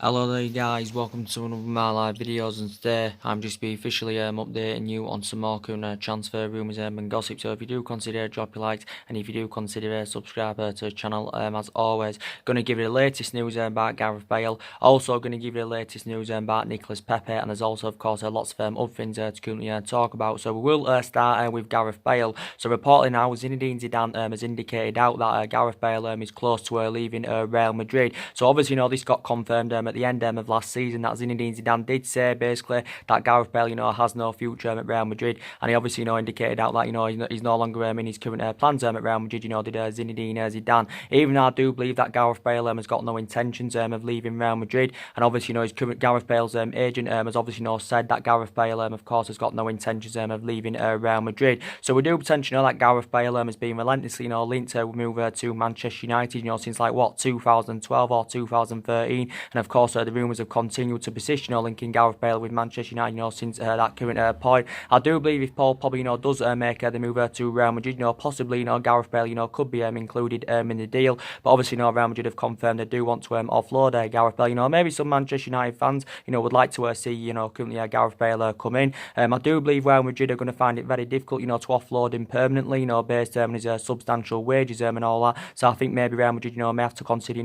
Hello there guys, welcome to one of my live videos, and today I'm just be officially updating you on some more current transfer rumours and gossip. So if you do consider drop your likes, and if you do consider subscribe to the channel, as always, going to give you the latest news about Gareth Bale, also going to give you the latest news about Nicolas Pepe, and there's also of course lots of other things to currently talk about. So we will start with Gareth Bale. So reportedly now Zinedine Zidane has indicated out that Gareth Bale is close to leaving Real Madrid. So obviously this got confirmed at the end of last season, that Zinedine Zidane did say basically that Gareth Bale has no future at Real Madrid, and he obviously indicated out that he's no longer in his current plans at Real Madrid. Did Zinedine Zidane, even though I do believe that Gareth Bale has got no intentions of leaving Real Madrid, and obviously his current Gareth Bale's agent has obviously said that Gareth Bale of course has got no intentions of leaving Real Madrid. So we do potentially know that Gareth Bale has been relentlessly linked to move to Manchester United since like 2012 or 2013, and of course the rumours have continued to persist linking Gareth Bale with Manchester United since that current point. I do believe if Paul probably does make the move to Real Madrid, possibly Gareth Bale could be included in the deal, but obviously Real Madrid have confirmed they do want to offload Gareth Bale. Maybe some Manchester United fans would like to see currently Gareth Bale come in. I do believe Real Madrid are going to find it very difficult to offload him permanently, based on his substantial wages and all that. So I think maybe Real Madrid may have to consider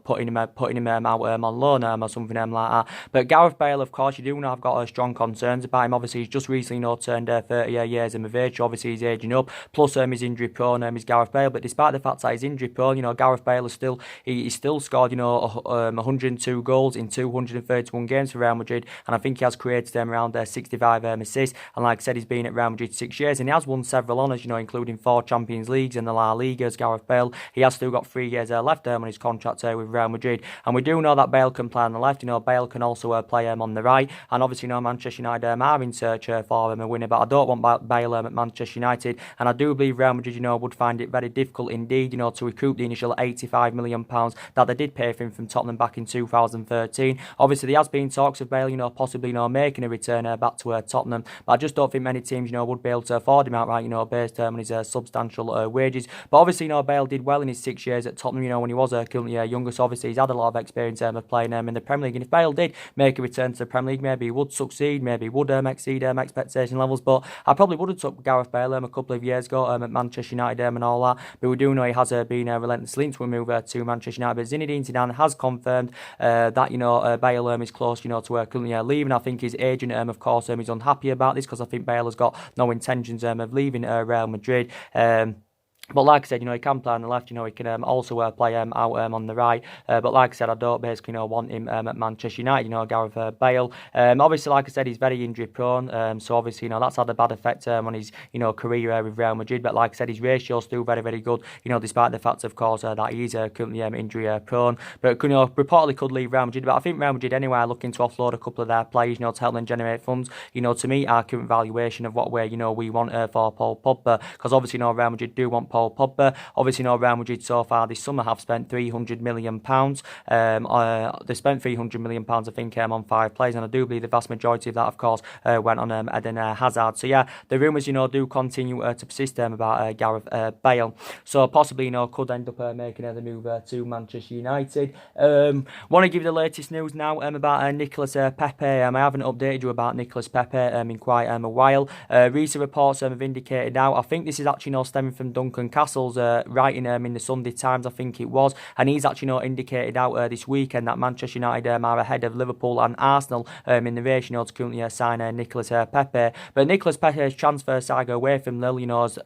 putting him out on loan or something like that. But Gareth Bale, of course, you do know I've got strong concerns about him. Obviously he's just recently turned 30 years of age. Obviously he's aging up, plus he's injury prone, he's Gareth Bale. But despite the fact that he's injury prone, Gareth Bale is he's still scored 102 goals in 231 games for Real Madrid, and I think he has created around 65 assists. And like I said, he's been at Real Madrid 6 years, and he has won several honours, including 4 Champions Leagues and the La Liga as Gareth Bale. He has still got 3 years left on his contract with Real Madrid, and we do know that Bale can play on the left. Bale can also play on the right, and obviously Manchester United are in search for a winner, but I don't want Bale at Manchester United, and I do believe Real Madrid would find it very difficult indeed to recoup the initial £85 million that they did pay for him from Tottenham back in 2013. Obviously there has been talks of Bale possibly making a return back to Tottenham, but I just don't think many teams would be able to afford him outright, based on his substantial wages. But obviously Bale did well in his 6 years at Tottenham, when he was currently younger, so obviously he's had a lot of experience of playing in the Premier League, and if Bale did make a return to the Premier League, maybe he would succeed, maybe he would exceed expectation levels. But I probably would have took Gareth Bale a couple of years ago at Manchester United and all that, but we do know he has been relentlessly linked to a move to Manchester United. But Zinedine Zidane has confirmed that Bale is close to currently leaving. I think his agent of course is unhappy about this, because I think Bale has got no intentions of leaving Real Madrid. But like I said, he can play on the left, he can also play out on the right. But like I said, I don't basically want him at Manchester United, Gareth Bale. Obviously, like I said, he's very injury prone, so obviously, that's had a bad effect on his, career with Real Madrid. But like I said, his ratio is still very, very good, despite the fact, of course, that he's currently injury prone. But, reportedly could leave Real Madrid. But I think Real Madrid, anyway, are looking to offload a couple of their players, to help them generate funds, to meet our current valuation of what we want for Paul Pogba. Because obviously, Real Madrid do want Paul Pogba. Obviously, Real Madrid so far this summer have spent £300 million. They spent £300 million, I think, on 5 players, and I do believe the vast majority of that, of course, went on Eden Hazard. So yeah, the rumours, do continue to persist about Gareth Bale. So possibly, could end up making the move to Manchester United. Want to give you the latest news now about Nicolas Pepe. I haven't updated you about Nicolas Pepe in quite a while. Recent reports have indicated now, I think this is actually stemming from Duncan Castle's writing in the Sunday Times, I think it was, and he's actually indicated out this weekend that Manchester United are ahead of Liverpool and Arsenal in the race, to currently sign Nicolas Pepe. But Nicolas Pepe's transfer saga away from Lille, has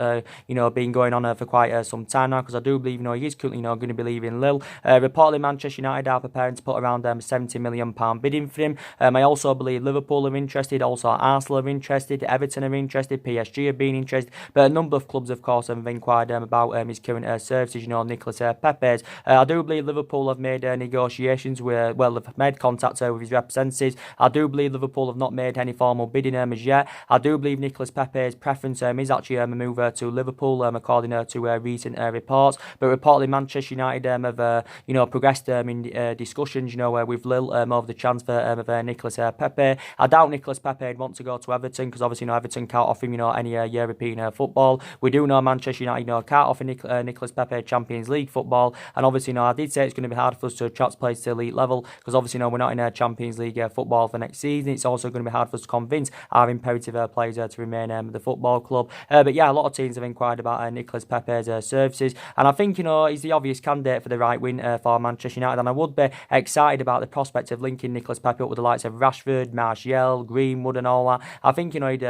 been going on for quite some time now, because I do believe he is currently going to be leaving Lille. Reportedly Manchester United are preparing to put around £70 million bidding for him. I also believe Liverpool are interested, also Arsenal are interested, Everton are interested, PSG have been interested, but a number of clubs, of course, have inquired about his current services, Nicolas Pepe's. I do believe Liverpool have made negotiations with, they've made contact with his representatives. I do believe Liverpool have not made any formal bidding as yet. I do believe Nicolas Pepe's preference is actually a move to Liverpool, according to recent reports. But reportedly Manchester United have progressed in discussions, with Lille over the transfer of Nicolas Pepe. I doubt Nicolas Pepe would want to go to Everton, because obviously Everton can't offer him any European football. We do know Manchester United cart off in Nicolas Pepe Champions League football. And obviously, I did say it's going to be hard for us to attract players to elite level because obviously, we're not in a Champions League football for next season. It's also going to be hard for us to convince our imperative players to remain at the football club. But yeah, a lot of teams have inquired about Nicolas Pepe's services, and I think he's the obvious candidate for the right wing for Manchester United. And I would be excited about the prospect of linking Nicolas Pepe up with the likes of Rashford, Martial, Greenwood, and all that. I think he'd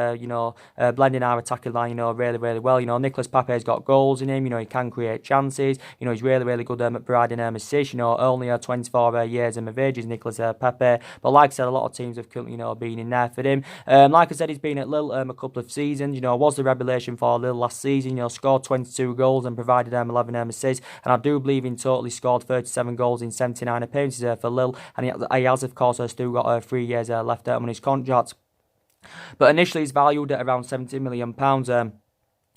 blend in our attacking line really, really well. Nicolas Pepe's got goals in him. He can create chances. He's really, really good at providing assists. Only 24 years of age is Nicolas Pepe, but like I said, a lot of teams have currently been in there for him. Like I said, he's been at Lille a couple of seasons. Was the revelation for Lille last season. Scored 22 goals and provided 11 assists, and I do believe in total he scored 37 goals in 79 appearances for Lille, and he has of course still got 3 years left on his contract. But initially he's valued at around £70 million.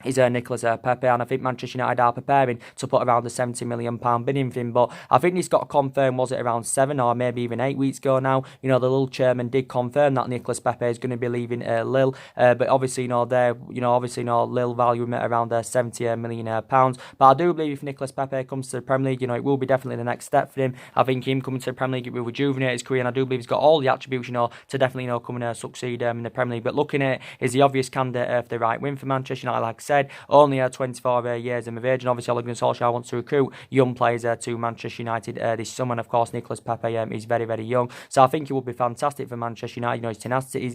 Is Nicolas Pepe, and I think Manchester United are preparing to put around the £70 million bidding for him. But I think this got confirmed, was it around 7 or maybe even 8 weeks ago now? The Lille chairman did confirm that Nicolas Pepe is going to be leaving Lille. But obviously, Lille value him at around £70 million. But I do believe if Nicolas Pepe comes to the Premier League, it will be definitely the next step for him. I think him coming to the Premier League, it will rejuvenate his career, and I do believe he's got all the attributes, to definitely, come and succeed in the Premier League. But looking at it, is the obvious candidate for the right win for Manchester United, like I said, only 24 years of age, and obviously Ole Gunnar Solskjaer wants to recruit young players to Manchester United this summer, and of course Nicolas Pepe is very, very young, so I think he would be fantastic for Manchester United.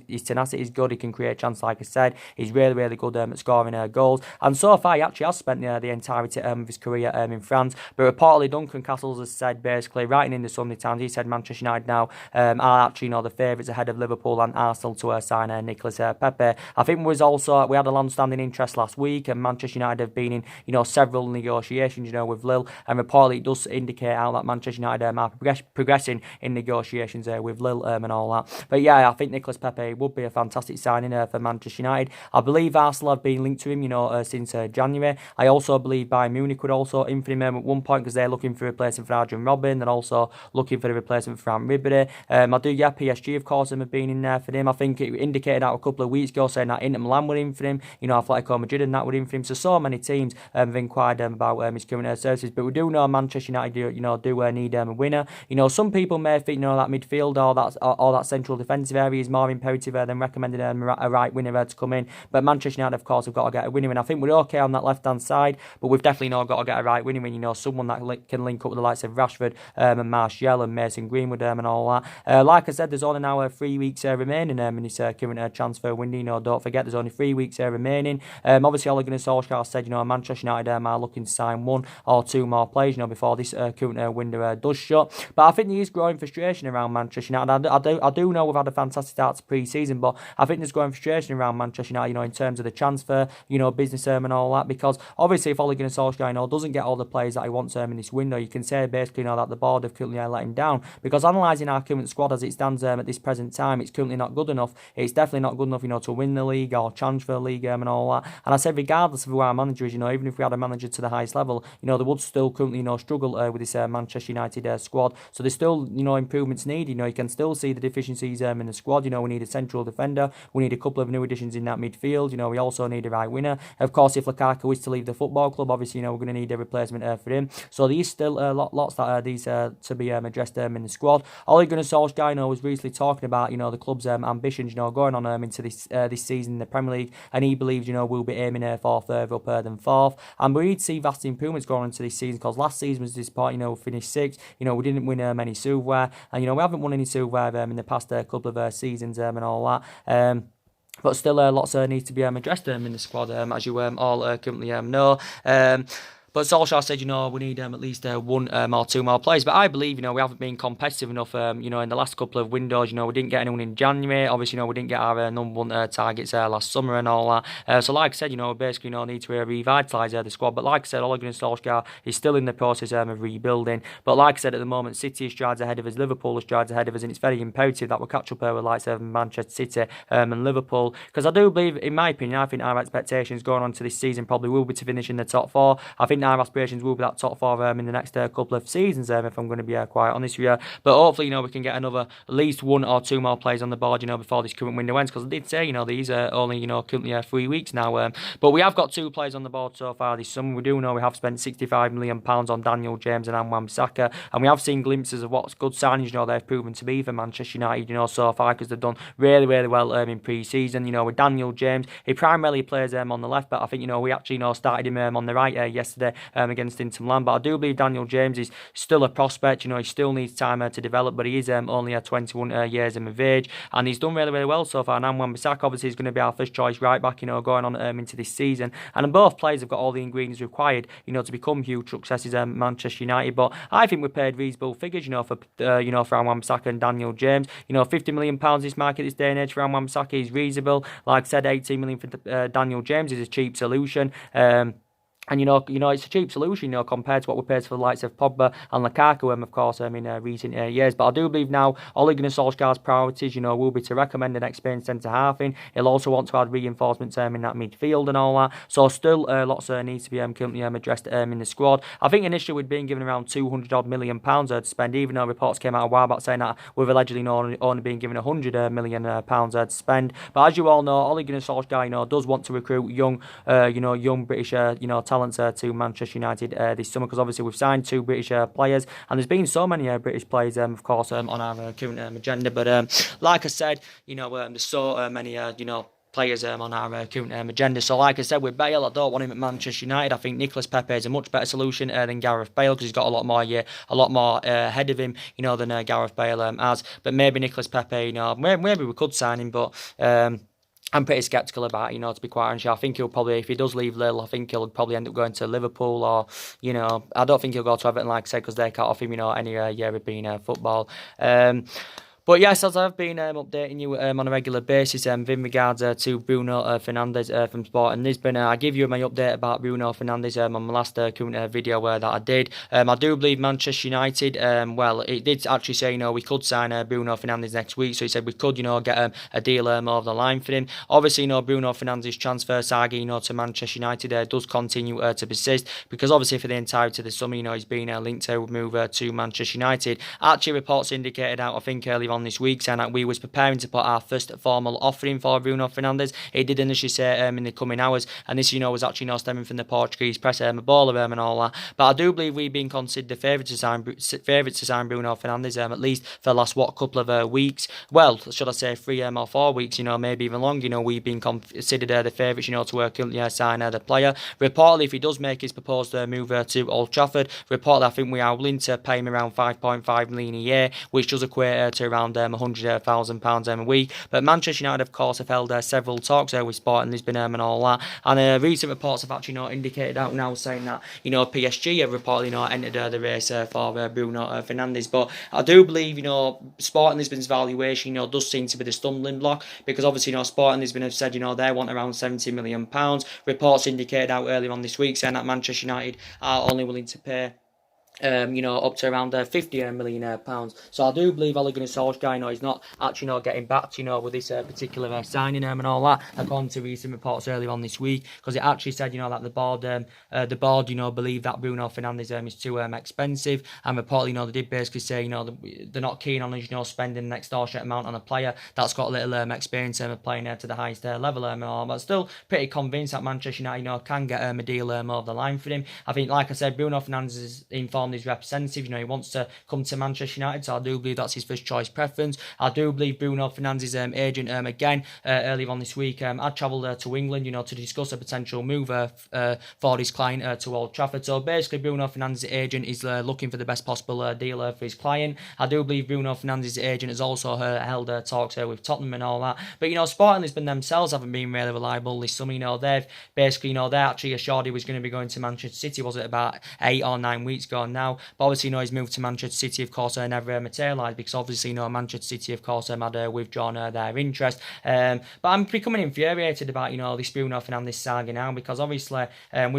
His tenacity is good, he can create chances, like I said, he's really, really good at scoring goals, and so far he actually has spent the entirety of his career in France. But reportedly Duncan Castles has said, basically writing in the Sunday Times, he said Manchester United now are actually the favourites ahead of Liverpool and Arsenal to sign Nicolas Pepe. I think we had a long-standing interest last week, and Manchester United have been in several negotiations with Lille, and reportedly it does indicate how that Manchester United are progressing in negotiations with Lille and all that. But yeah, I think Nicolas Pepe would be a fantastic signing for Manchester United. I believe Arsenal have been linked to him since January. I also believe Bayern Munich would also in for him at one point because they're looking for a replacement for Arjen Robben. They're also looking for a replacement for Frank Ribery. PSG of course have been in there for him. I think it indicated out a couple of weeks ago saying that Inter Milan were in for him, Atletico Madrid and that were in for him. So many teams have inquired about his current services, but we do know Manchester United do need a winner. Some people may think that midfield or that central defensive area is more imperative than recommending a right winner to come in. But Manchester United, of course, have got to get a winner, and I think we're okay on that left hand side, but we've definitely got to get a right winner in. Someone that can link up with the likes of Rashford and Martial and Mason Greenwood and all that. Like I said, there's only now 3 weeks remaining in this current transfer window. Don't forget, there's only 3 weeks remaining. Obviously, Ole Gunnar Solskjaer said, Manchester United are looking to sign 1 or 2 more players, before this current window does shut. But I think there is growing frustration around Manchester United. I do know we've had a fantastic start to pre-season, but I think there's growing frustration around Manchester United, in terms of the transfer, business and all that. Because obviously, if Ole Gunnar Solskjaer, doesn't get all the players that he wants in this window, you can say basically, that the board have currently let him down. Because analysing our current squad as it stands at this present time, it's currently not good enough. It's definitely not good enough, to win the league or challenge for the league and all that. And I said, regardless of who our manager is, even if we had a manager to the highest level, they would still currently, struggle with this Manchester United squad. So there's still, improvements needed. You can still see the deficiencies in the squad. We need a central defender. We need a couple of new additions in that midfield. We also need a right winner. Of course, if Lukaku is to leave the football club, obviously, we're going to need a replacement for him. So there is still lots that these to be addressed in the squad. Ole Gunnar Solskjaer, was recently talking about, the club's ambitions, going on into this season in the Premier League, and he believes, we'll be aiming for further up than 4th. And we need to see vast improvements going into this season, because last season was disappointing. We finished 6th. We didn't win many silverware, and we haven't won any silverware in the past couple of seasons and all that. But still, lots needs to be addressed in the squad, as you all currently know. But Solskjaer said, we need at least 1 or 2 more players. But I believe, we haven't been competitive enough, in the last couple of windows. We didn't get anyone in January. Obviously, we didn't get our number 1 targets last summer and all that. So like I said, basically, need to revitalise the squad. But like I said, Ole Gunnar Solskjaer is still in the process of rebuilding. But like I said, at the moment, City is strides ahead of us, Liverpool is strides ahead of us, and it's very imperative that we catch up with likes of Manchester City and Liverpool. Because I do believe, in my opinion, I think our expectations going on to this season probably will be to finish in the top 4. I think think our aspirations will be that top four in the next couple of seasons, if I'm going to be quite honest with you. But hopefully, we can get another, at least one or two more players on the board, before this current window ends, because I did say, these are only, currently 3 weeks now. But we have got 2 players on the board so far this summer. We do know we have spent £65 million on Daniel James and Wan-Bissaka, and we have seen glimpses of what's good signings, they've proven to be for Manchester United, so far, because they've done really, really well in pre-season. With Daniel James, he primarily plays on the left, but I think, we actually, started him on the right yesterday against Inter Milan. But I do believe Daniel James is still a prospect. He still needs time to develop, but he is only 21 years of age, and he's done really, really well so far. And Wan-Bissaka obviously is going to be our first choice right back, going on into this season. And both players have got all the ingredients required, to become huge successes at Manchester United. But I think we paid reasonable figures, for Wan-Bissaka and Daniel James. £50 million this market this day and age for Wan-Bissaka is reasonable. Like I said, 18 million for Daniel James is a cheap solution. And it's a cheap solution, compared to what we paid for the likes of Pogba and Lukaku, of course, in recent years. But I do believe now Ole Gunnar Solskjaer's priorities, will be to recommend an experienced centre-half in. He'll also want to add reinforcements in that midfield and all that. So still lots needs to be currently addressed in the squad. I think initially we'd been given around £200 million to spend, even though reports came out a while back saying that we've allegedly only been given £100 million to spend. But as you all know, Ole Gunnar Solskjaer, does want to recruit young British, talents to Manchester United this summer, because obviously we've signed 2 British players, and there's been so many British players, of course, on our current agenda. But like I said, there's so many, players on our current agenda. So like I said, with Bale, I don't want him at Manchester United. I think Nicolas Pepe is a much better solution than Gareth Bale, because he's got a lot more ahead of him, than Gareth Bale has. But maybe Nicolas Pepe, maybe we could sign him, but I'm pretty sceptical about it, to be quite honest. I think he'll probably, if he does leave Lille, I think he'll probably end up going to Liverpool, or, I don't think he'll go to Everton, like I said, because they can't offer him, any European football. But yes, as I've been updating you on a regular basis in regards to Bruno Fernandes from Sporting Lisbon, I give you my update about Bruno Fernandes on my last current video that I did. I do believe Manchester United, well, it did actually say, we could sign Bruno Fernandes next week, so he said we could, get a deal over the line for him. Obviously, Bruno Fernandes' transfer saga, to Manchester United does continue to persist, because obviously for the entirety of the summer, he's been linked to move to Manchester United. Actually, reports indicated out, I think earlier on this week, saying that we was preparing to put our first formal offering for Bruno Fernandes. It did initially say in the coming hours, and this was actually stemming from the Portuguese press, Bale and all that. But I do believe we've been considered the favourites to sign Bruno Fernandes, at least for the last couple of weeks. Well, should I say 3 or 4 weeks? Maybe even longer. We've been considered the favourites, to sign the player. Reportedly, if he does make his proposed move to Old Trafford, reportedly I think we are willing to pay him around £5.5 million a year, which does equate to around £100,000 a week. But Manchester United, of course, have held several talks with Sporting Lisbon and all that. And recent reports have actually indicated out now, saying that PSG have reportedly entered the race for Bruno Fernandes. But I do believe Sporting Lisbon's valuation does seem to be the stumbling block, because obviously Sporting Lisbon have said they want around £70 million. Reports indicated out earlier on this week saying that Manchester United are only willing to pay up to around £50 million. So I do believe Ole Gunnar Solskjaer, he's not actually getting backed, with this particular signing and all that, according to recent reports earlier on this week, because it actually said, that the board, believe that Bruno Fernandes is too expensive, and reportedly, they did basically say, they're not keen on us, spending an extortionate amount on a player that's got little experience playing to the highest level and all. But still pretty convinced that Manchester United, can get a deal over the line for him. I think, like I said, Bruno Fernandes is informed his representative, he wants to come to Manchester United, so I do believe that's his first choice preference. I do believe Bruno Fernandes' agent again earlier on this week had travelled to England, to discuss a potential move for his client to Old Trafford. So basically Bruno Fernandes' agent is looking for the best possible deal for his client. I do believe Bruno Fernandes' agent has also held talks with Tottenham and all that. But Sporting Lisbon themselves haven't been really reliable this summer. They've basically they actually assured he was going to be going to Manchester City, was it about 8 or 9 weeks ago. now. But obviously, he's moved to Manchester City, of course, never materialised, because obviously, Manchester City, of course, had withdrawn their interest. But I'm becoming infuriated about, this Bruno Fernandes saga now, because obviously,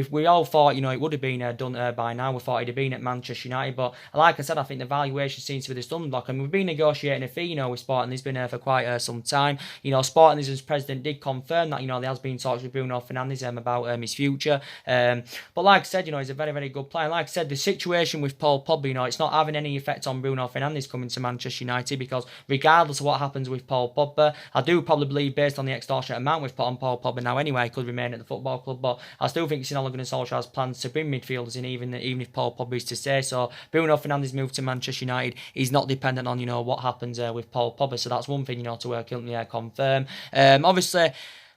we all thought, it would have been done by now. We thought he'd have been at Manchester United, but like I said, I think the valuation seems to be the stumbling block, and we've been negotiating a fee, with Sporting Lisbon for quite some time. Sporting Lisbon's president did confirm that, there has been talks with Bruno Fernandes about his future. But like I said, he's a very, very good player. Like I said, the situation with Paul Pogba, it's not having any effect on Bruno Fernandes coming to Manchester United, because regardless of what happens with Paul Pogba, I do probably believe, based on the extortionate amount we've put on Paul Pogba now anyway, he could remain at the football club. But I still think Ole Gunnar Solskjaer has plans to bring midfielders in, even if Paul Pogba is to stay. So Bruno Fernandes' move to Manchester United is not dependent on, what happens with Paul Pogba. So that's one thing, to confirm. Obviously,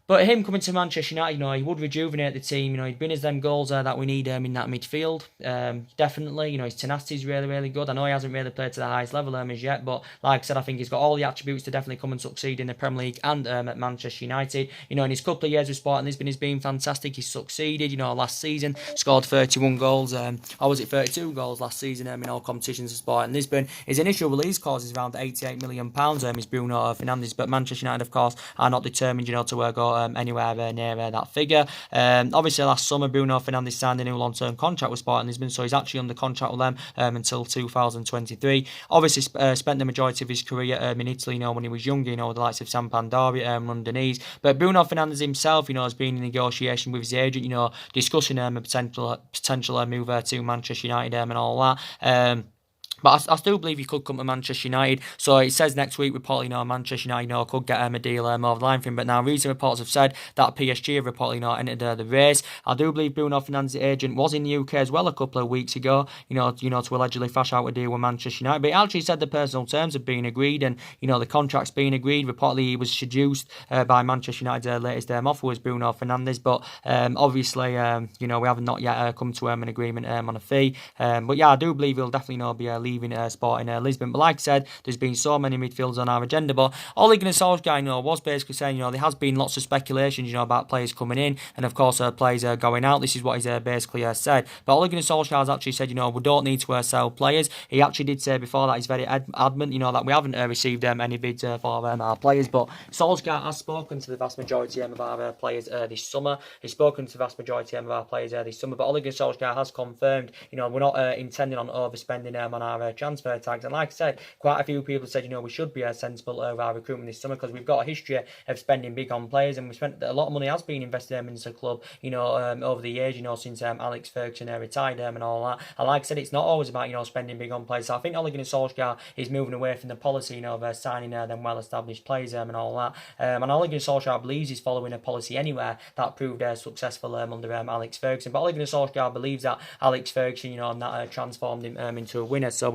but him coming to Manchester United, he would rejuvenate the team. He'd bring us them goals that we need in that midfield. Definitely, his tenacity is really, really good. I know he hasn't really played to the highest level as yet, but like I said, I think he's got all the attributes to definitely come and succeed in the Premier League and at Manchester United. In his couple of years with Sporting Lisbon, he's been fantastic. He's succeeded. Last season scored 31 goals. Or was it 32 goals last season in all competitions of Sporting Lisbon? His initial release clause is around £88 million. Is Bruno Fernandes, but Manchester United, of course, are not determined, to go anywhere near that figure. Obviously, last summer, Bruno Fernandes signed a new long-term contract with Sporting Lisbon, so he's actually under contract with them until 2023. Obviously, spent the majority of his career in Italy, when he was younger, the likes of Sampdoria, Londonese. But Bruno Fernandes himself, has been in negotiation with his agent, discussing a potential move to Manchester United and all that. But I still believe he could come to Manchester United. So it says next week, reportedly, Manchester United, could get a deal over the line for him. But now recent reports have said that PSG have reportedly entered the race. I do believe Bruno Fernandes' agent was in the UK as well a couple of weeks ago, to allegedly flash out a deal with Manchester United. But he actually said the personal terms have been agreed, and, the contract's been agreed. Reportedly, he was seduced by Manchester United's latest offer was Bruno Fernandes. But obviously, we have not yet come to an agreement on a fee. But yeah, I do believe he'll definitely be leaving Sporting Lisbon. But like I said, there's been so many midfielders on our agenda. But Ole Gunnar Solskjaer, was basically saying, there has been lots of speculations, about players coming in, and of course players going out. This is what he's basically said. But Ole Gunnar Solskjaer has actually said, we don't need to sell players. He actually did say before that he's very adamant, that we haven't received any bids for our players. But Solskjaer has spoken to the vast majority of our players this summer. He's spoken to the vast majority of our players this summer. But Ole Gunnar Solskjaer has confirmed, we're not intending on overspending on our transfer tags. And like I said, quite a few people said, we should be sensible over our recruitment this summer, because we've got a history of spending big on players, and we spent a lot of money has been invested into the club, over the years, since Alex Ferguson retired and all that. And like I said, it's not always about, spending big on players. So I think Ole Gunnar Solskjaer is moving away from the policy, of signing them well-established players and all that. And Ole Gunnar Solskjaer believes he's following a policy anywhere that proved successful under Alex Ferguson. But Ole Gunnar Solskjaer believes that Alex Ferguson, that transformed him into a winner. So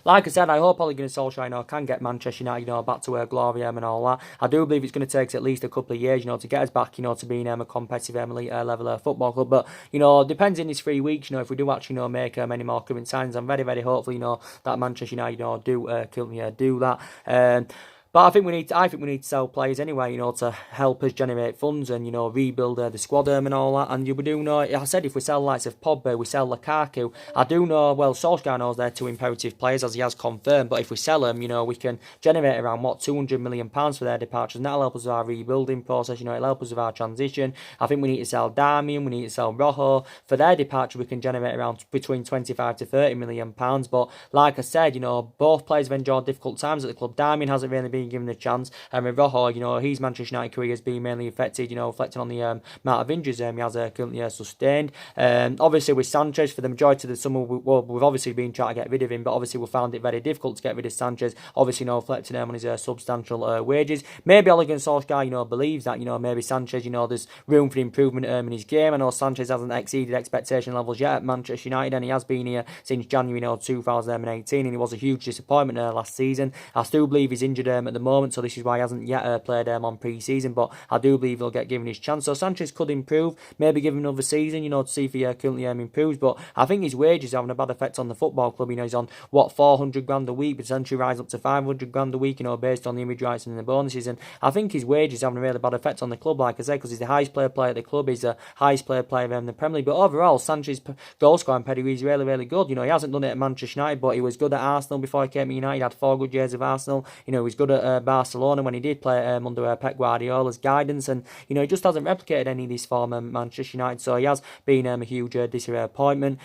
like I said, I hope Ole Gunnar Solskjaer, can get Manchester United, back to glory and all that. I do believe it's going to take at least a couple of years, to get us back, to being a competitive elite level football club. But, depends in these 3 weeks, if we do actually, make any more current signs, I'm very, very hopeful, that Manchester United, do that. But I think we need to sell players anyway, to help us generate funds and, rebuild the squad and all that. And you do know, I said if we sell the likes of Pogba, we sell Lukaku. I do know, well, Solskjaer knows they're two imperative players, as he has confirmed. But if we sell them, we can generate around, £200 million for their departures. And that'll help us with our rebuilding process, it'll help us with our transition. I think we need to sell Darmian, we need to sell Rojo. For their departure, we can generate around between 25 to £30 million. But like I said, both players have endured difficult times at the club. Darmian hasn't really been given the chance, and with Rojo, his Manchester United career has been mainly affected, reflecting on the amount of injuries he has currently sustained. Obviously with Sanchez, for the majority of the summer, we've obviously been trying to get rid of him, but obviously we found it very difficult to get rid of Sanchez, obviously reflecting on his substantial wages. Maybe Ole Gunnar Solskjaer, believes that, maybe Sanchez, there's room for improvement in his game. I know Sanchez hasn't exceeded expectation levels yet at Manchester United, and he has been here since January 2018, and he was a huge disappointment last season. I still believe he's injured at at the moment, so this is why he hasn't yet played on pre-season, but I do believe he'll get given his chance. So Sanchez could improve, maybe give him another season, to see if he currently improves, but I think his wages are having a bad effect on the football club. He's on, 400 grand a week, potentially rise up to 500 grand a week, based on the image rights and the bonuses, and I think his wages are having a really bad effect on the club, like I said, because he's the highest player at the club, he's the highest player in the Premier League, but overall, Sanchez's goal scoring pedigree is really, really good. He hasn't done it at Manchester United, but he was good at Arsenal before he came to United. He had 4 good years of Arsenal. He was good at Barcelona when he did play under Pep Guardiola's guidance, and he just hasn't replicated any of this form at Manchester United, so he has been a huge disappointment.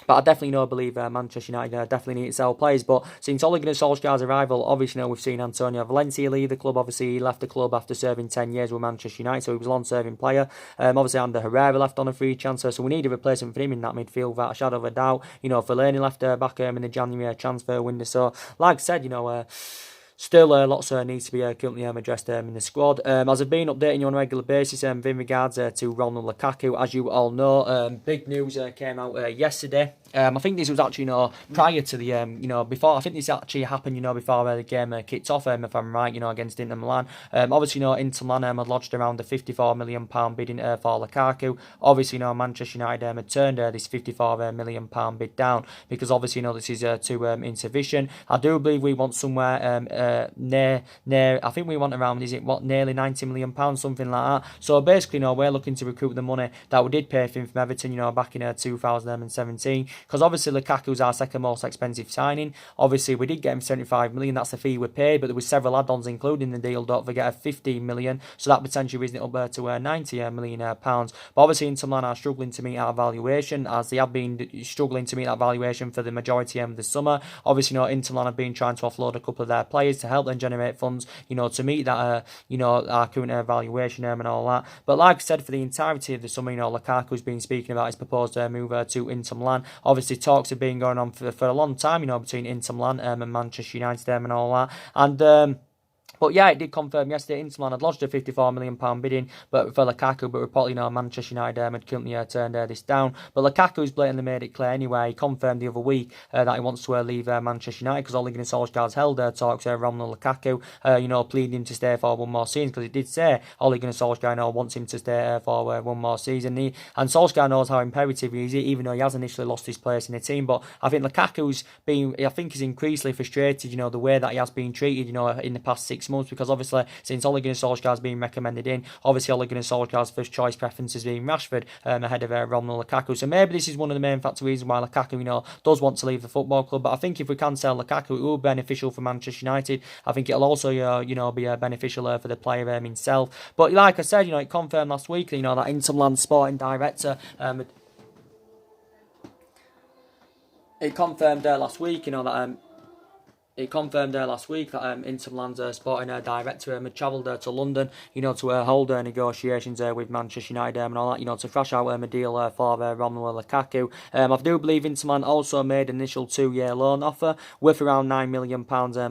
But I definitely believe Manchester United definitely need to sell players. But since Ole Gunnar Solskjaer's arrival, obviously we've seen Antonio Valencia leave the club. Obviously he left the club after serving 10 years with Manchester United, so he was a long-serving player. Obviously Ander Herrera left on a free transfer, so we need a replacement for him in that midfield without a shadow of a doubt. Fellaini left back in the January transfer window. So like I said, still, lots needs to be currently addressed in the squad. As I've been updating you on a regular basis in regards to Romelu Lukaku, as you all know, big news came out yesterday. I think this was actually, prior to the, before, I think this actually happened, before the game kicked off, if I'm right, against Inter Milan. Obviously, Inter Milan had lodged around the £54 million bidding for Lukaku. Obviously, Manchester United had turned this £54 million bid down because obviously, this is too insufficient. I do believe we want somewhere near, I think we want around, nearly £90 million, something like that. So basically, we're looking to recoup the money that we did pay for him from Everton, back in 2017. Because obviously Lukaku's our second most expensive signing. Obviously we did get him 75 million, that's the fee we paid, but there was several add-ons including the deal, don't forget, of 15 million, so that potentially risen it up to 90 million pounds. But obviously Inter Milan are struggling to meet our valuation, as they have been struggling to meet that valuation for the majority of the summer. Obviously, Inter Milan have been trying to offload a couple of their players to help them generate funds, to meet that, our current valuation and all that. But like I said, for the entirety of the summer, Lukaku's been speaking about his proposed move to Inter Milan. Obviously, talks have been going on for a long time, between Inter Milan and Manchester United and all that. And but yeah, it did confirm yesterday Inter Milan had lodged a £54 million bidding for Lukaku, but reportedly Manchester United had currently turned this down. But Lukaku's blatantly made it clear anyway. He confirmed the other week that he wants to leave Manchester United, because Ole Gunnar Solskjaer's held talks with Romelu Lukaku, pleading him to stay for one more season, because he did say Ole Gunnar Solskjaer wants him to stay for one more season. And Solskjaer knows how imperative he is, even though he has initially lost his place in the team. But I think Lukaku's he's increasingly frustrated, the way that he has been treated, in the past 6 months, because obviously since Ole Gunnar Solskjaer has been recommended in, obviously Ole Gunnar Solskjaer's first choice preference has been Rashford ahead of Romelu Lukaku. So maybe this is one of the main reasons why Lukaku, does want to leave the football club. But I think if we can sell Lukaku, it will be beneficial for Manchester United. I think it'll also, be beneficial for the player himself. But like I said, it confirmed last week, that Inter Milan sporting director. It confirmed last week, that. It confirmed last week that Inter Milan's sporting director had travelled to London, to hold negotiations with Manchester United and all that, to thrash out a deal for Romelu Lukaku. I do believe Inter Milan also made an initial 2-year loan offer worth around £9 million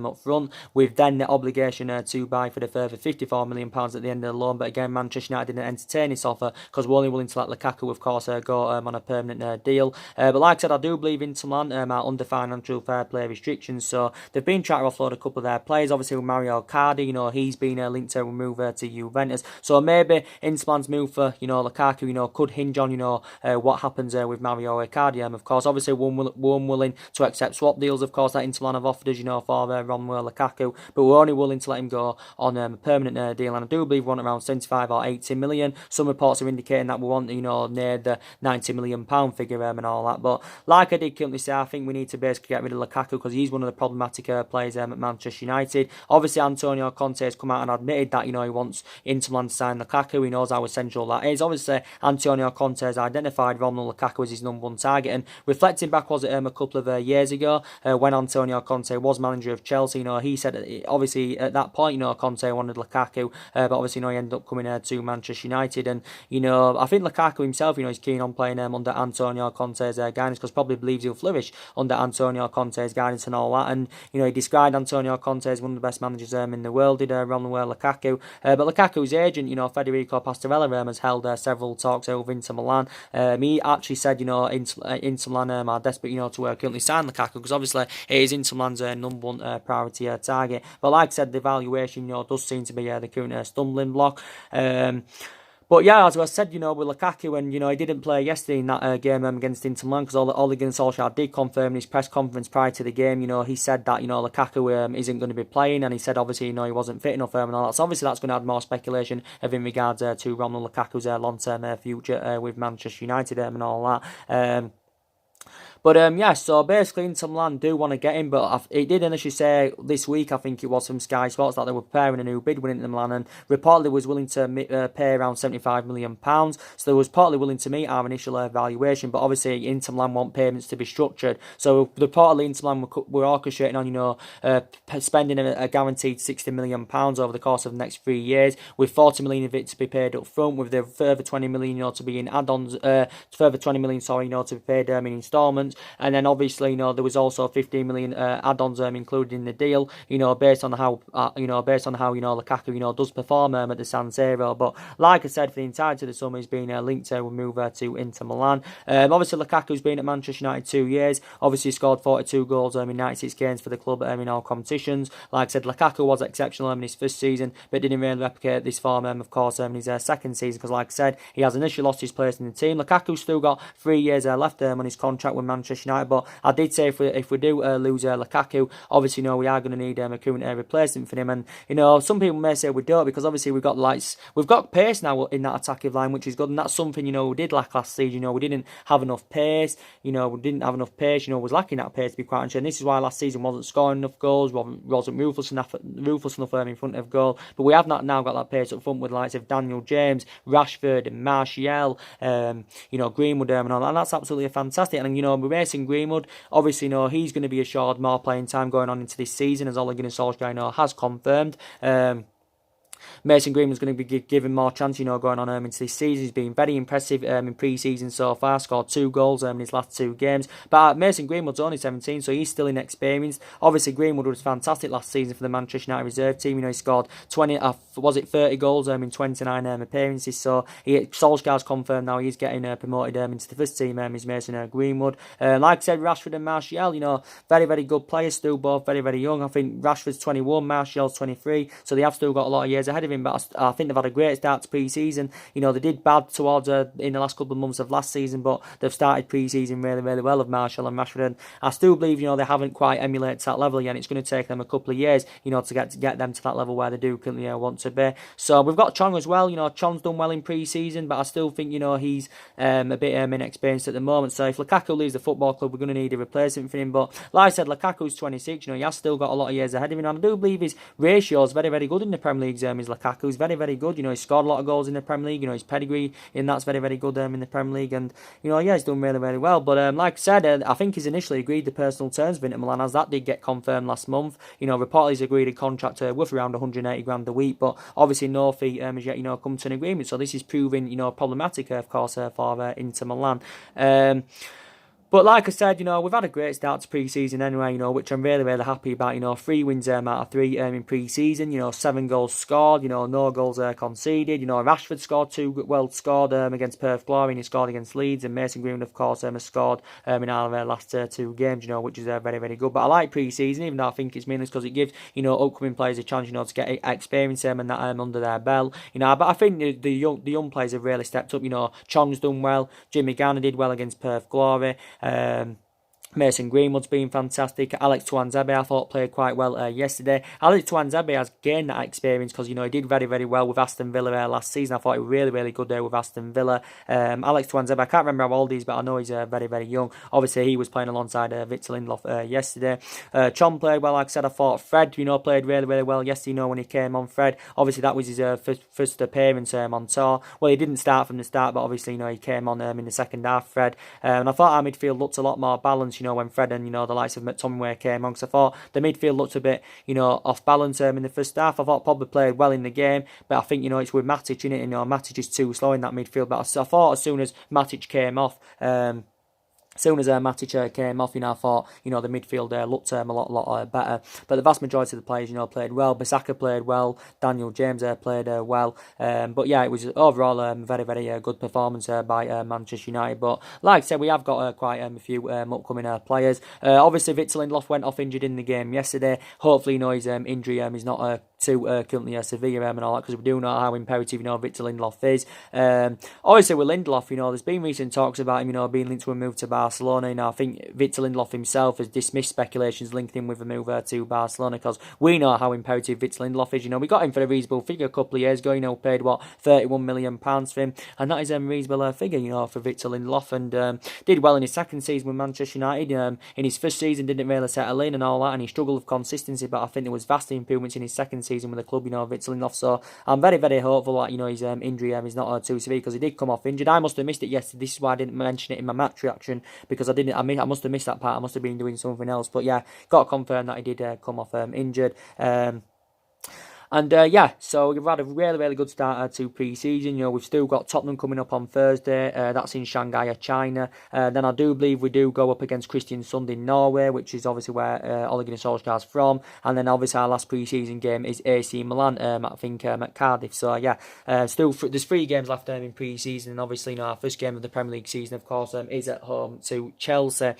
up front, with then the obligation to buy for the further £54 million at the end of the loan. But again, Manchester United didn't entertain this offer, because we're only willing to let Lukaku, of course, go on a permanent deal. But like I said, I do believe Inter Milan are under financial fair play restrictions, so they've been trying to offload a couple of their players. Obviously with Mario Icardi, he's been linked to move to Juventus. So maybe Inter Milan's move for, Lukaku, could hinge on, what happens with Mario Icardi. Of course, obviously we're unwilling to accept swap deals, of course, that Inter Milan have offered us, for Romelu Lukaku. But we're only willing to let him go on a permanent deal. And I do believe we want around 75 or 80 million. Some reports are indicating that we want, near the £90 million figure and all that. But like I did currently say, I think we need to basically get rid of Lukaku, because he's one of the problematic players at Manchester United. Obviously, Antonio Conte has come out and admitted that, he wants Inter Milan to sign Lukaku. He knows how essential that is. Obviously, Antonio Conte has identified Romelu Lukaku as his number one target. And reflecting back, was it a couple of years ago, when Antonio Conte was manager of Chelsea, he said that obviously at that point, Conte wanted Lukaku, but obviously, he ended up coming to Manchester United. And, I think Lukaku himself, is keen on playing under Antonio Conte's guidance, because probably believes he'll flourish under Antonio Conte's guidance and all that. And, he described Antonio Conte as one of the best managers in the world, did Romelu Lukaku. But Lukaku's agent, Federico Pastorella, has held several talks over Inter Milan. He actually said, Inter Milan are desperate, to currently sign Lukaku, because obviously it is Inter Milan's number one priority target. But like I said, the valuation, does seem to be the current stumbling block. But yeah, as I said, with Lukaku, and he didn't play yesterday in that game against Inter Milan, because Ole Gunnar Solskjaer did confirm in his press conference prior to the game. He said that Lukaku isn't going to be playing, and he said obviously he wasn't fit enough and all that. So obviously that's going to add more speculation in regards to Romelu Lukaku's long-term future with Manchester United and all that. But yeah, so basically Inter Milan do want to get him, but it did initially say this week, I think it was from Sky Sports, that they were preparing a new bid with Inter Milan, and reportedly was willing to pay around £75 million. So they was partly willing to meet our initial evaluation, but obviously Inter Milan want payments to be structured. So reportedly Inter Milan were orchestrating on, spending a guaranteed £60 million over the course of the next 3 years, with 40 million of it to be paid up front, with the further 20 million, to be in add-ons, further 20 million, to be paid in installments. And then obviously, there was also 15 million add-ons included in the deal, based on how Lukaku, does perform at the San Siro. But like I said, for the entirety of the summer, he's been linked to a move to Inter Milan. Obviously, Lukaku's been at Manchester United 2 years. Obviously, he scored 42 goals in 96 games for the club in all competitions. Like I said, Lukaku was exceptional in his first season, but didn't really replicate this form, of course, in his second season, because like I said, he has initially lost his place in the team. Lukaku's still got 3 years left on his contract with Manchester United, but I did say if we do lose Lukaku, obviously we are going to need a current replacement for him. And some people may say we don't, because obviously we've got pace now in that attacking line, which is good, and that's something we did lack last season. We didn't have enough pace. We didn't have enough pace. Was lacking that pace, to be quite honest. And this is why last season wasn't scoring enough goals, wasn't ruthless enough in front of goal. But we have not now got that pace up front with the likes of Daniel James, Rashford, and Martial, Greenwood, and all that. And that's absolutely fantastic. And with Mason Greenwood, obviously, he's going to be assured more playing time going on into this season, as Ole Gunnar Solskjaer has confirmed. Mason Greenwood's going to be given more chance, going on into this season. He's been very impressive in pre-season so far, scored 2 goals in his last 2 games. But Mason Greenwood's only 17, so he's still inexperienced. Obviously, Greenwood was fantastic last season for the Manchester United reserve team. He scored 30 goals in 29 appearances. So Solskjaer's confirmed now he's getting promoted into the first team. Is Mason Greenwood. Like I said, Rashford and Martial, very, very good players, still both very, very young. I think Rashford's 21, Martial's 23, so they have still got a lot of years ahead of him. But I think they've had a great start to pre-season. They did bad towards in the last couple of months of last season, but they've started pre-season really, really well of Martial and Rashford. And I still believe they haven't quite emulated that level yet. And it's going to take them a couple of years, to get them to that level where they do currently want to be. So we've got Chong as well. Chong's done well in pre-season, but I still think he's a bit inexperienced at the moment. So if Lukaku leaves the football club, we're going to need a replacement for him. But like I said, Lukaku's 26. He has still got a lot of years ahead of him. And I do believe his ratio is very, very good in the Premier League. Is Lukaku's very, very good. He scored a lot of goals in the Premier League. His pedigree in that's very, very good in the Premier League. And he's done really, really well. But like I said, I think he's initially agreed the personal terms with Inter Milan, as that did get confirmed last month. Reportedly he's agreed a contract worth around 180 grand a week, but obviously no fee has yet come to an agreement. So this is proving problematic, of course, for Inter Milan. But like I said, we've had a great start to pre-season anyway, which I'm really, really happy about. 3 wins out of 3 in pre-season, 7 goals scored, no goals conceded. Rashford scored 2 scored against Perth Glory, and he scored against Leeds, and Mason Greenwood, of course, has scored in our last 2 games, which is very, very good. But I like pre-season, even though I think it's meaningless, because it gives, upcoming players a chance, to get experience and that under their belt. But I think the young players have really stepped up. Chong's done well, Jimmy Garner did well against Perth Glory. Mason Greenwood's been fantastic. Alex Tuanzebe, I thought, played quite well yesterday. Alex Tuanzebe has gained that experience because, he did very, very well with Aston Villa last season. I thought he was really, really good there with Aston Villa. Alex Tuanzebe, I can't remember how old he is, but I know he's very, very young. Obviously, he was playing alongside Victor Lindelof yesterday. Chong played well, like I said. I thought Fred, played really, really well yesterday, when he came on. Fred, obviously, that was his first appearance on tour. Well, he didn't start from the start, but obviously, he came on in the second half, Fred. And I thought our midfield looked a lot more balanced, when Fred and, the likes of McTominay came on. Because I thought the midfield looked a bit, off balance in the first half. I thought Pogba played well in the game, but I think, it's with Matic in it, Matic is too slow in that midfield. But I thought as soon as Matic came off, soon as Matic came off, I thought, the midfield looked a lot better. But the vast majority of the players, played well. Bissaka played well. Daniel James played well. But yeah, it was overall very, very good performance by Manchester United. But like I said, we have got quite a few upcoming players. Obviously, Victor Lindelof went off injured in the game yesterday. Hopefully, his injury is not too currently severe and all that, because we do know how imperative, Victor Lindelof is. Obviously, with Lindelof, there's been recent talks about him, being linked to a move to Barcelona. I think Victor Lindelof himself has dismissed speculations linking him with a move to Barcelona, because we know how imperative Victor Lindelof is. We got him for a reasonable figure a couple of years ago. Paid £31 million for him, and that is a reasonable figure, for Victor Lindelof. And did well in his second season with Manchester United. In his first season, didn't really settle in and all that, and he struggled with consistency. But I think there was vast improvements in his second season with the club, Victor Lindelof. So I'm very, very hopeful that his injury is not too severe, because he did come off injured. I must have missed it yesterday. This is why I didn't mention it in my match reaction, because I must have missed that part. I must have been doing something else. But yeah, got confirmed that he did come off injured. And yeah, so we've had a really, really good start to pre-season. We've still got Tottenham coming up on Thursday. That's in Shanghai, China. Then I do believe we do go up against Kristiansund in Norway, which is obviously where Ole Gunnar Solskjaer's from. And then obviously our last pre-season game is AC Milan, I think, at Cardiff. So yeah, still there's 3 games left in pre-season. And obviously, our first game of the Premier League season, of course, is at home to Chelsea.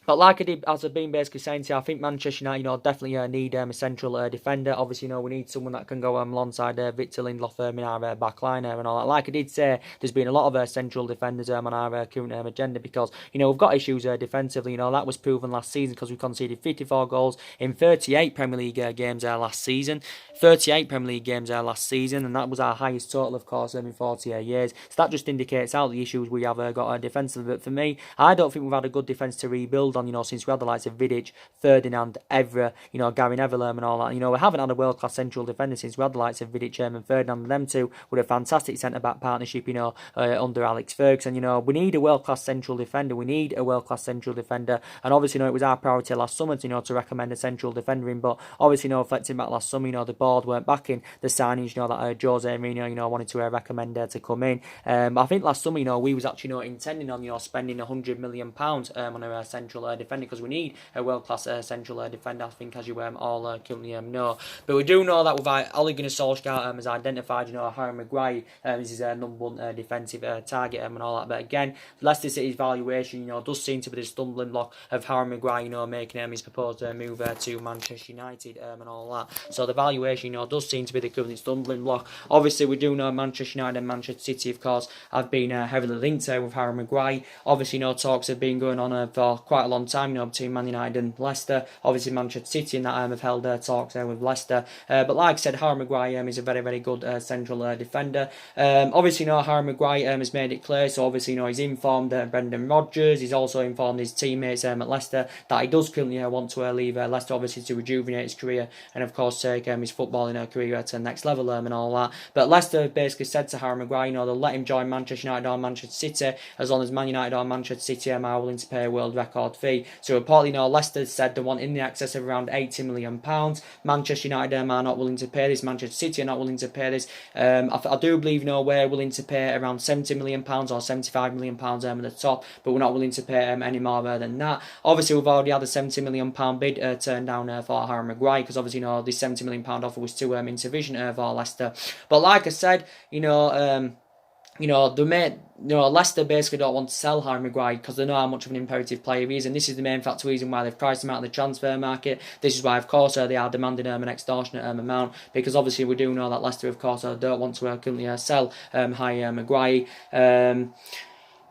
But like as I've been basically saying to you, I think Manchester United, definitely need a central defender. Obviously, we need someone that can go alongside Victor Lindelof in our back line and all that. Like I did say, there's been a lot of central defenders on our current agenda, because, we've got issues defensively. That was proven last season, because we conceded 54 goals in 38 Premier League games last season. 38 Premier League games last season, and that was our highest total, of course, in 48 years. So that just indicates out the issues we have got defensively. But for me, I don't think we've had a good defence to rebuild on, since we had the likes of Vidic, Ferdinand, Evra, Gary Neville and all that. We haven't had a world-class central defender since we had the likes of Vidic and Ferdinand, and them two with a fantastic centre-back partnership, under Alex Ferguson. We need a world-class central defender. We need a world-class central defender. And obviously, it was our priority last summer to recommend a central defender in. But obviously, reflecting back last summer, the board weren't backing the signings, that Jose Mourinho, wanted to recommend to come in. I think last summer, we was actually, intending on, spending £100 million on a central defender, because we need a world-class central defender, I think, as you all currently know. But we do know that with Ole Gunnar Solskjaer has identified, Harry Maguire as his number one defensive target and all that. But again, Leicester City's valuation, does seem to be the stumbling block of Harry Maguire, making his proposed move to Manchester United and all that. So the valuation, does seem to be the current stumbling block. Obviously, we do know Manchester United and Manchester City, of course, have been heavily linked with Harry Maguire. Obviously, talks have been going on for quite a long time, between Man United and Leicester. Obviously, Manchester City and that have held talks with Leicester. But like I said, Harry Maguire is a very, very good central defender. Obviously, Harry Maguire has made it clear. So obviously, he's informed Brendan Rodgers. He's also informed his teammates at Leicester that he does currently want to leave Leicester, obviously, to rejuvenate his career and, of course, take his footballing career to the next level and all that. But Leicester basically said to Harry Maguire, they'll let him join Manchester United or Manchester City as long as Man United or Manchester City are willing to pay a world record fee. So reportedly, Leicester said they want in the excess of around £80 million. Manchester United are not willing to pay this. Manchester City are not willing to pay this. I do believe we're willing to pay around £70 million or £75 million at the top, but we're not willing to pay any more than that. Obviously, we've already had a £70 million bid turned down for Harry Maguire, because obviously, this £70 million offer was too insufficient for Leicester. But like I said, Leicester basically don't want to sell Harry Maguire because they know how much of an imperative player he is, and this is the main factor reason why they've priced him out of the transfer market. This is why, of course, they are demanding an extortionate amount, because obviously we do know that Leicester, of course, don't want to currently sell Harry Maguire.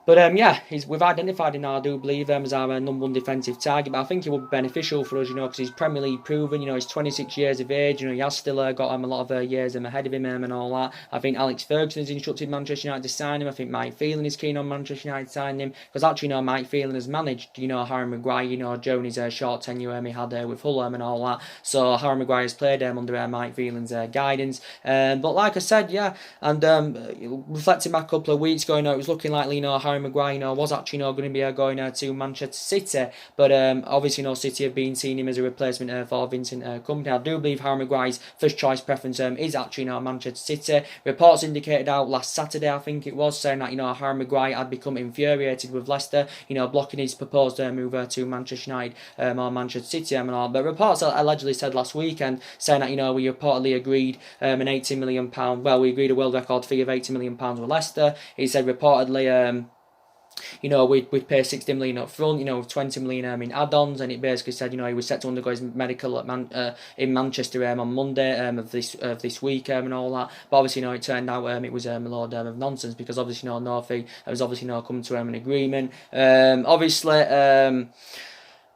But yeah, we've identified him, I do believe, as our number one defensive target. But I think he would be beneficial for us, because he's Premier League proven. He's 26 years of age. He has still got a lot of years ahead of him and all that. I think Alex Ferguson has instructed Manchester United to sign him. I think Mike Phelan is keen on Manchester United signing him, because actually, Mike Phelan has managed, Harry Maguire, during his short tenure he had with Hull and all that. So Harry Maguire has played under Mike Phelan's guidance. But like I said, yeah, and reflecting back a couple of weeks ago, it was looking like Harry Harry Maguire, was actually, going to be going to Manchester City, but obviously, City have been seeing him as a replacement for Vincent Kompany. I do believe Harry Maguire's first choice preference is actually Manchester City. Reports indicated out last Saturday, I think it was, saying that Harry Maguire had become infuriated with Leicester, blocking his proposed move to Manchester United or Manchester City and all. But reports allegedly said last weekend saying that we reportedly agreed an £80 million. Well, we agreed a world record fee of £80 million with Leicester. He said reportedly. We'd pay 60 million up front, with 20 million in add-ons, and it basically said, he was set to undergo his medical in Manchester on Monday of this week and all that. But obviously, it turned out it was a load of nonsense, because obviously, no fee. It was obviously come to an agreement.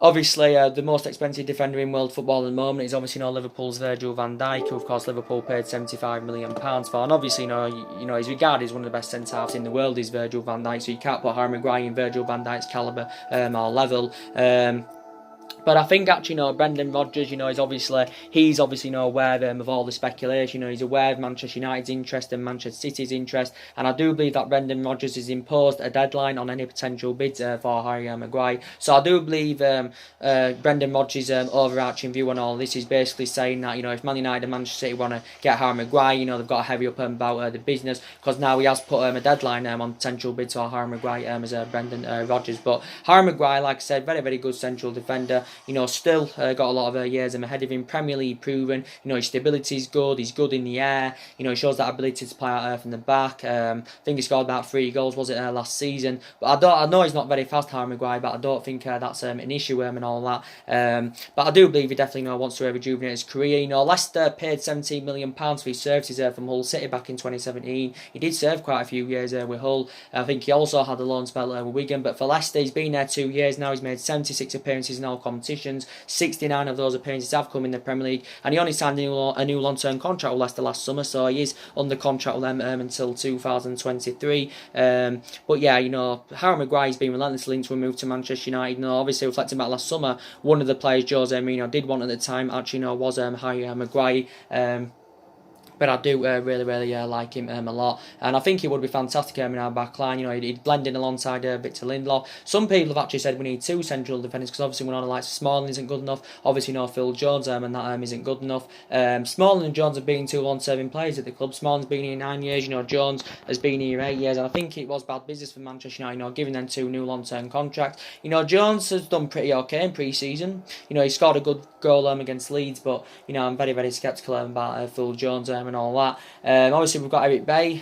Obviously, the most expensive defender in world football at the moment is obviously Liverpool's Virgil van Dijk, who of course Liverpool paid £75 million for, and obviously he's regarded as one of the best centre halves in the world, is Virgil van Dijk. So you can't put Harry Maguire in Virgil van Dijk's calibre or level. But I think actually, Brendan Rodgers, he's obviously aware of all the speculation. He's aware of Manchester United's interest and Manchester City's interest, and I do believe that Brendan Rodgers has imposed a deadline on any potential bids for Harry Maguire. So I do believe Brendan Rodgers' overarching view on all this is basically saying that if Man United and Manchester City want to get Harry Maguire, they've got to hurry up about the business, because now he has put a deadline on potential bids for Harry Maguire as Brendan Rodgers. But Harry Maguire, like I said, very, very good central defender. Still got a lot of years ahead of him. Premier League proven. His stability is good. He's good in the air. He shows that ability to play out from the back. I think he scored about 3 goals, was it last season? But I know he's not very fast, Harry Maguire, but I don't think that's an issue and all that. But I do believe he definitely wants to rejuvenate his career. Leicester paid £17 million for his services from Hull City back in 2017. He did serve quite a few years with Hull. I think he also had a loan spell with Wigan. But for Leicester, he's been there 2 years now. He's made 76 appearances in all competitions. 69 of those appearances have come in the Premier League, and he only signed a new long-term contract with Leicester last summer, so he is under contract with them until 2023. But yeah, Harry Maguire's been relentlessly linked to a move to Manchester United. Obviously reflecting back last summer, one of the players Jose Mourinho did want at the time actually was Harry Maguire. But I do really, really like him a lot. And I think he would be fantastic in our back line. He'd blend in alongside Victor Lindelof. Some people have actually said we need 2 central defenders, because obviously one of the likes of Smalling isn't good enough. Obviously, Phil Jones and that isn't good enough. Smalling and Jones have been 2 long-serving players at the club. Smalling's been here 9 years. Jones has been here 8 years. And I think it was bad business for Manchester United, giving them 2 new long-term contracts. Jones has done pretty okay in pre-season. He scored a good goal against Leeds, but I'm very, very sceptical about Phil Jones and all that. Obviously, we've got Eric Bale.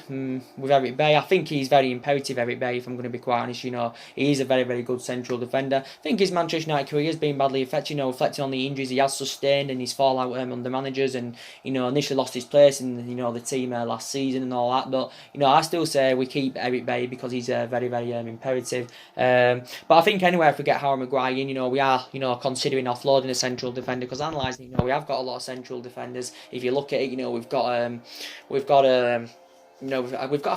With Eric Bale, I think he's very imperative, Eric Bale, if I'm going to be quite honest. He is a very, very good central defender. I think his Manchester United career has been badly affected, reflecting on the injuries he has sustained and his fallout under managers, and initially lost his place in the team last season and all that. But I still say we keep Eric Bale because he's very, very imperative. But I think anyway, if we get Harry Maguire in, we are considering offloading a central defender, because analysing, we have got a lot of central defenders. If you look at it, we've got I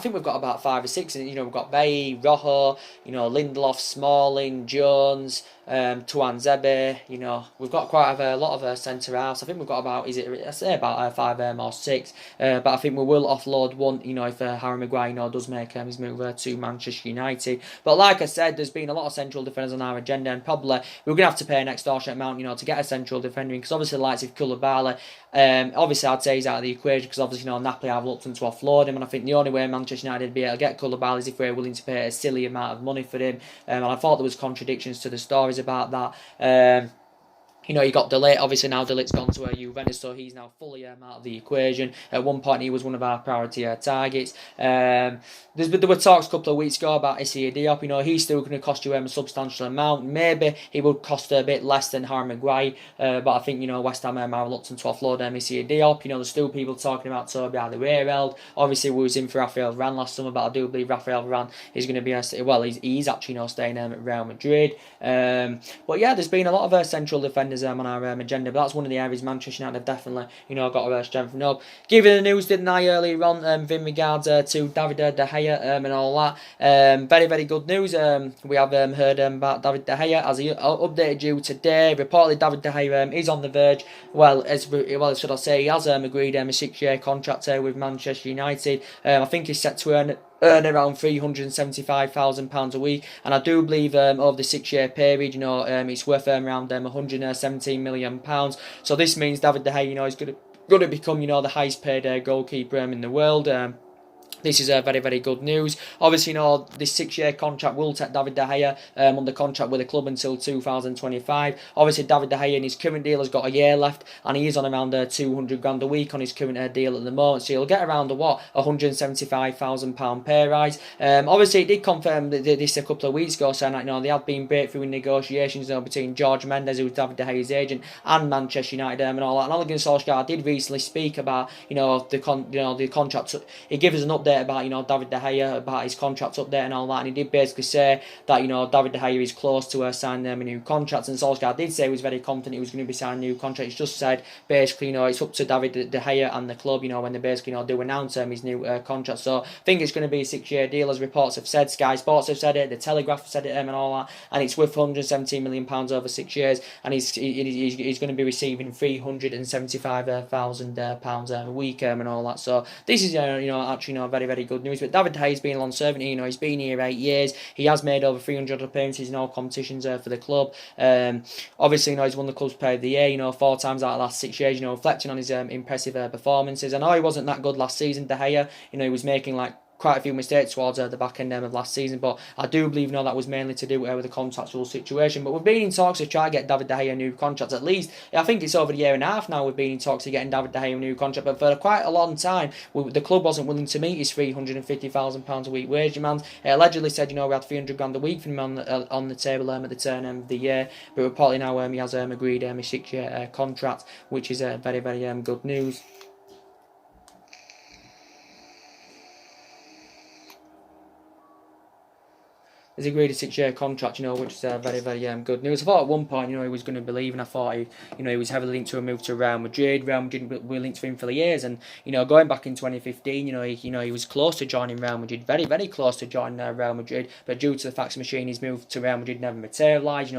think we've got about 5 or 6. We've got Bay, Rojo, Lindelof, Smalling, Jones, Tuanzebe. We've got quite a lot of centre halves. I think we've got about 5 or 6. But I think we will offload one. If Harry Maguire does make his move to Manchester United. But like I said, there's been a lot of central defenders on our agenda, and probably we're gonna have to pay an extortionate amount, to get a central defender in, because obviously the likes of Koulibaly. Obviously I'd say he's out of the equation, because obviously Napoli have looked to offload him, and I think the only way Manchester United would be able to get Koulibaly is if we're willing to pay a silly amount of money for him. And I thought there was contradictions to the stories about that. You got De Ligt. Obviously now De Ligt's gone to Juventus, so he's now fully out of the equation. At one point he was one of our priority targets. There were talks a couple of weeks ago about Issa Diop. He's still going to cost you a substantial amount. Maybe he would cost a bit less than Harry Maguire, but I think West Ham are reluctant to offload Issa Diop. There's still people talking about Toby Alderweireld. Obviously we was in for Rafael Varane last summer, but I do believe Rafael Varane is going to be he's actually staying at Real Madrid. But yeah, there's been a lot of central defenders on our agenda, but that's one of the areas Manchester United have definitely got to strengthen up. Given the news, didn't I, earlier on in regards to David De Gea and all that. Very, very good news. We have heard about David De Gea, as he updated you today. Reportedly David De Gea is on the verge. Should I say, he has agreed a 6-year contract with Manchester United. I think he's set to earn earn around £375,000 a week, and I do believe over the 6-year period, it's worth around £117 million. So this means David De Gea, is going to become, the highest paid goalkeeper in the world. This is very, very good news. Obviously, this 6-year contract will take David De Gea under contract with the club until 2025. Obviously, David De Gea in his current deal has got a year left, and he is on around £200,000 a week on his current deal at the moment. So he'll get around £175,000 pay rise. Obviously, it did confirm this a couple of weeks ago, saying that there had been breakthrough in negotiations between George Mendes, who was David De Gea's agent, and Manchester United and all that. And Ole Gunnar Solskjaer did recently speak about the contract. He gave us an update about David De Gea, about his contract update and all that, and he did basically say that David De Gea is close to signing a new contract, and Solskjaer did say he was very confident he was going to be signing a new contract. He's just said basically it's up to David De Gea and the club when they basically do announce his new contract. So I think it's going to be a 6-year deal, as reports have said. Sky Sports have said it, the Telegraph have said it, and all that, and it's worth £117 million over 6 years, and he's going to be receiving £375,000 a week and all that. So this is actually very, very good news. But David De Gea's been a long servant. He's been here 8 years. He has made over 300 appearances in all competitions for the club. Obviously, he's won the club's player of the year. 4 times out of the last 6 years. Reflecting on his impressive performances. I know he wasn't that good last season, De Gea. He was making quite a few mistakes towards the back end of last season, but I do believe that was mainly to do with the contractual situation. But we've been in talks to try to get David De Gea a new contract. At least I think it's over a year and a half now we've been in talks to getting David De Gea a new contract, but for quite a long time the club wasn't willing to meet his £350,000 a week wage demand. It allegedly said we had £300,000 a week from him on the table at the turn of the year, but reportedly now he has agreed a 6-year contract, which is very, very good news. He's agreed a 6-year contract, which is very, very good news. I thought at one point, he was going to be leaving. I thought he was heavily linked to a move to Real Madrid. Real Madrid were linked to him for the years, and going back in 2015, he was close to joining Real Madrid, very, very close to joining Real Madrid, but due to the fax machine, his move to Real Madrid never materialised.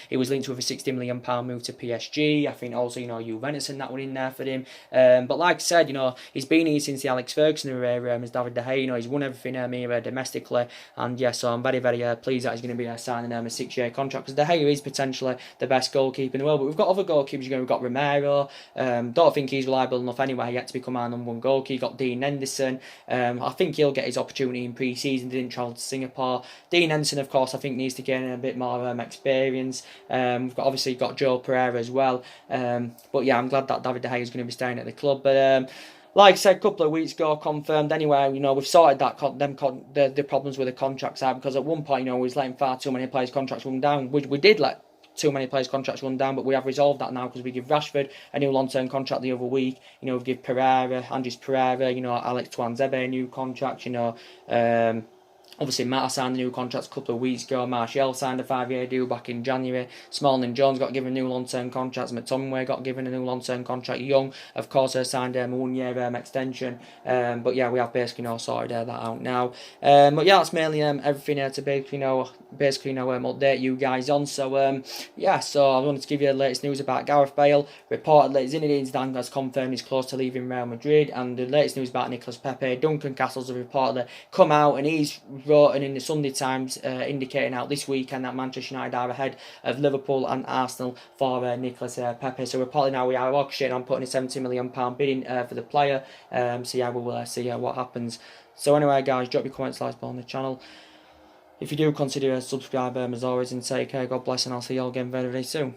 He was linked with a £60 million move to PSG. I think also Juventus and that went in there for him. But like I said, he's been here since the Alex Ferguson era as David De Gea. He's won everything here domestically, and so I'm very, very pleased that he's going to be signing a 6-year contract, because De Gea is potentially the best goalkeeper in the world. But we've got other goalkeepers. We've got Romero. Don't think he's reliable enough anyway yet to become our #1 goalkeeper. You've got Dean Henderson. I think he'll get his opportunity in pre-season. Didn't travel to Singapore. Dean Henderson, of course, I think needs to gain a bit more experience. We've got Joe Pereira as well. But yeah, I'm glad that David De Gea is going to be staying at the club. But like I said, a couple of weeks ago, confirmed anyway, we've sorted the problems with the contracts out, because at one point, we was letting far too many players' contracts run down. We did let too many players' contracts run down, but we have resolved that now, because we give Rashford a new long-term contract the other week. We give Andres Pereira, Alex Tuanzebe a new contract, Obviously, Matt signed a new contract a couple of weeks ago. Martial signed a 5-year deal back in January. Smalling and Jones got given new long-term contracts. McTominay got given a new long-term contract. Young, of course, signed a 1-year extension. But yeah, we have basically sorted that out now. But yeah, that's mainly everything to basically update you guys on. So yeah, so I wanted to give you the latest news about Gareth Bale. Reportedly, Zinedine Zidane has confirmed he's close to leaving Real Madrid, and the latest news about Nicolas Pepe. Duncan Castles have reportedly come out, and he's wrote in the Sunday Times indicating out this weekend that Manchester United are ahead of Liverpool and Arsenal for Nicolas Pepe. So reportedly now we are auctioning on putting a £70 million bid in for the player. So yeah, we'll see what happens. So anyway, guys, drop your comments, likes below on the channel. If you do, consider subscribing as always, and take care. God bless, and I'll see you all again very, very soon.